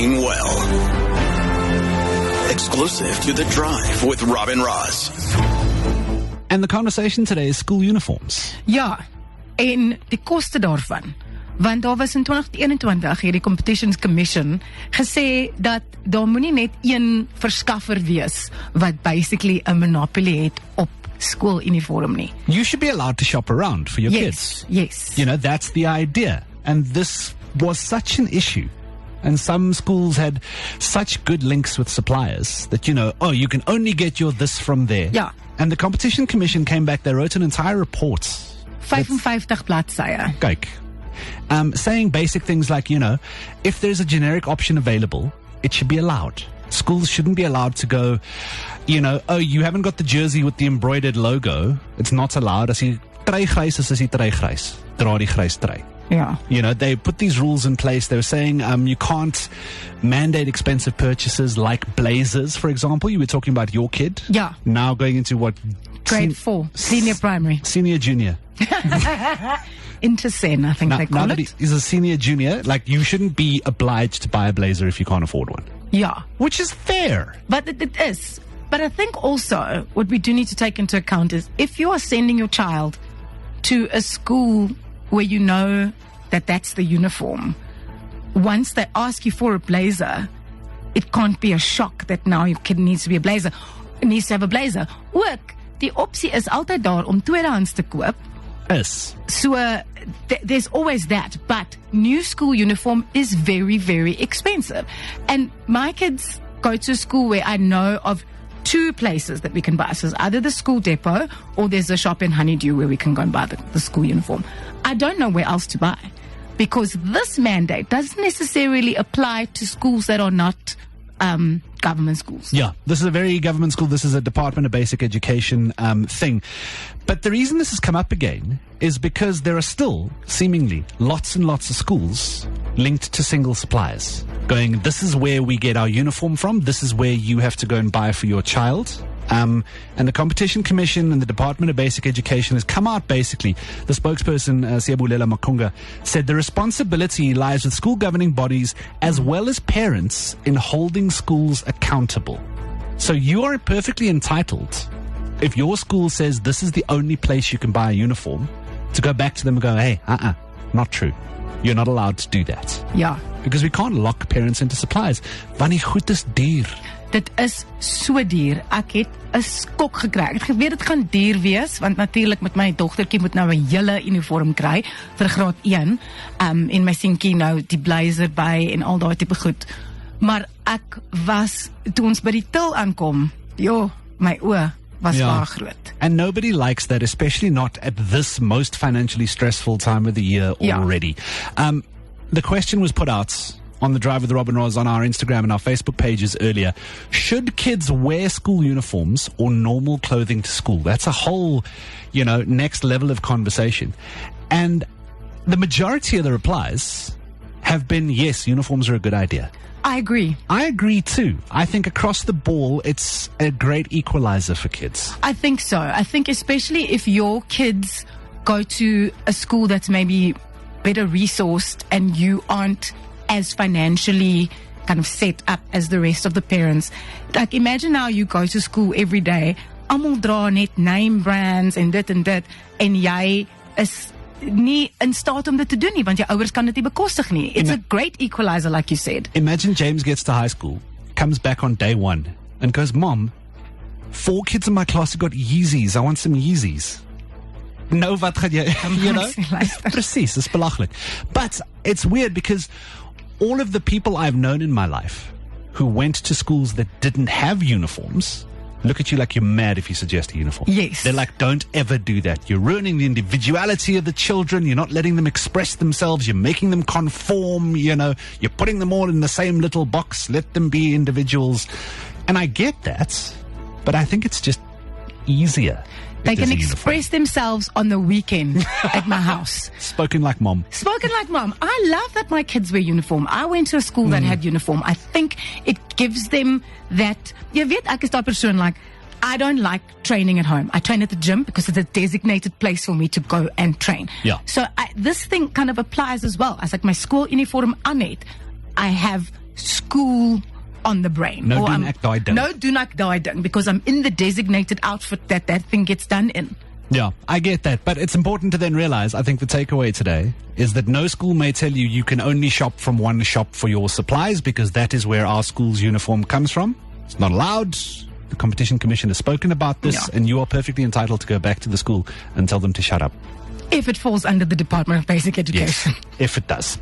paying well. Exclusive to The Drive with Robin Ross. And the conversation today is school uniforms. Ja, en die koste daarvan. Want daar was in 2021 hierdie Competitions Commission gesê dat daar moenie net een verskaffer wees wat basically 'n monopoly het op skooluniform nie. You should be allowed to shop around for your kids. Yes. You know, that's the idea. And this was such an issue. And some schools had such good links with suppliers that, you know, you can only get your this from there. Ja. And the Competition Commission came back, they wrote an entire report. 55 bladsye. Kyk. Saying basic things like, you know, if there's a generic option available, it should be allowed. Schools shouldn't be allowed to go, you know, you haven't got the jersey with the embroidered logo. It's not allowed. As jy trui grys is jy trui grys. Dra die grys trui. Ja. You know, they put these rules in place. They were saying you can't mandate expensive purchases like blazers, for example. You were talking about your kid. Yeah. Now going into what? Grade 4, senior primary. Senior junior. Intersen, I think they call now it. that he's a senior junior, like you shouldn't be obliged to buy a blazer if you can't afford one. Yeah. Which is fair. But it is. But I think also what we do need to take into account is if you are sending your child to a school where you know that that's the uniform, once they ask you for a blazer, it can't be a shock that now your kid needs to have a blazer. Ook, die opsie is altyd daar om tweedehands te koop. Yes. So there's always that, but new school uniform is very, very expensive. And my kids go to a school where I know of 2 places that we can buy. So it's either the school depot or there's a shop in Honeydew where we can go and buy the school uniform. I don't know where else to buy because this mandate doesn't necessarily apply to schools that are not government schools. Yeah, this is a very government school. This is a Department of Basic Education thing. But the reason this has come up again is because there are still seemingly lots and lots of schools linked to single suppliers going, this is where we get our uniform from. This is where you have to go and buy for your child. And the Competition Commission and the Department of Basic Education has come out basically. The spokesperson, Siyabulela Makunga, said the responsibility lies with school governing bodies as well as parents in holding schools accountable. So you are perfectly entitled, if your school says this is the only place you can buy a uniform, to go back to them and go, hey, not true. You're not allowed to do that. Yeah. Because we can't lock parents into supplies. Want die goed is duur. Dit is so duur. Ek het 'n skok gekry. Ek het geweet dit gaan duur wees, want natuurlik met my dogtertjie moet nou 'n hele uniform kry vir graad 1. En my seentjie nou die blazer by en al daai tipe goed. Maar ek was toe ons by die til aankom, my oë was baie groot. And nobody likes that, especially not at this most financially stressful time of the year already. The question was put out on The Drive with Robin Ross on our Instagram and our Facebook pages earlier. Should kids wear school uniforms or normal clothing to school? That's a whole, next level of conversation. And the majority of the replies have been, yes, uniforms are a good idea. I agree. I agree too. I think across the ball, it's a great equalizer for kids. I think so. I think especially if your kids go to a school that's maybe better resourced and you aren't as financially kind of set up as the rest of the parents. Like imagine now you go to school every day, almal dra net name brands en dit en jy is nie in staat om dit te doen nie, want jou ouers kan dit nie bekostig nie. It's a great equalizer, like you said. Imagine James gets to high school, comes back on day 1 and goes, Mom, 4 kids in my class have got Yeezys. I want some Yeezys. No, wat gaan jy, Precies, it's belachelijk. But it's weird because all of the people I've known in my life who went to schools that didn't have uniforms look at you like you're mad if you suggest a uniform. Yes. They're like, don't ever do that. You're ruining the individuality of the children. You're not letting them express themselves. You're making them conform, you're putting them all in the same little box. Let them be individuals. And I get that, but I think it's just easier. They can express themselves on the weekend at my house. Spoken like mom. Spoken like mom. I love that my kids wear uniform. I went to a school that had uniform. I think it gives them that. Jy weet, ek is daai persoon like, I don't like training at home. I train at the gym because it's a designated place for me to go and train. Yeah. So this thing kind of applies as well. As like my school uniform aan het, I have school on the brain. No Or doen ek daai ding. No doen ek daai ding, because I'm in the designated outfit that thing gets done in. Yeah, I get that. But it's important to then realize, I think the takeaway today is that no school may tell you you can only shop from one shop for your supplies, because that is where our school's uniform comes from. It's not allowed. The Competition Commission has spoken about this, Yeah. and you are perfectly entitled to go back to the school and tell them to shut up. If it falls under the Department of Basic Education. If it does.